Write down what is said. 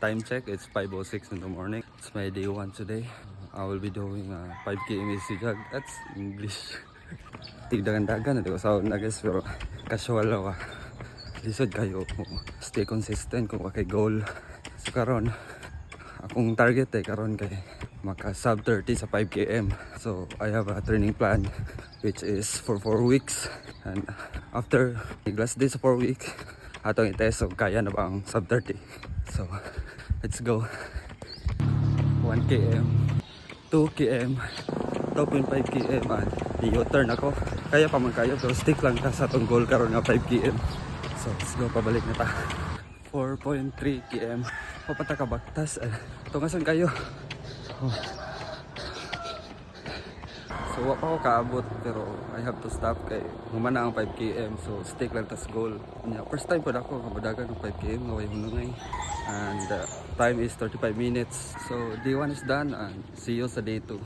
time check, it's 5:06 in the morning. It's my day 1 today. I will be doing 5 km easy jog. That's English. Tigdagan-dagan, hindi ko sa na guys, pero casual ako. Lisod kayo, stay consistent kung kay goal. So karon, akong target karon kay maka sub 30 sa 5 km. So I have a training plan which is for 4 weeks. And after the last day sa 4 weeks, atong i-test kung kaya na ba ang sub 30. So let's go. 1 km, 2 km, 2.5 km, and i-turn ako. Kaya pa man kayo, pero stick lang ka sa itong goal karon nga 5 km. So let's go, pabalik na ta. 4.3 km. Papata ka baktas. Tungasan kayo. Oh. So wala pa ako kaabot, pero I have to stop kay humana ang 5 km. So stick lang tas goal. First time pa ako kabadagan ng 5 km ngaway hunungay. And time is 35 minutes. So day 1 is done and see you sa day 2.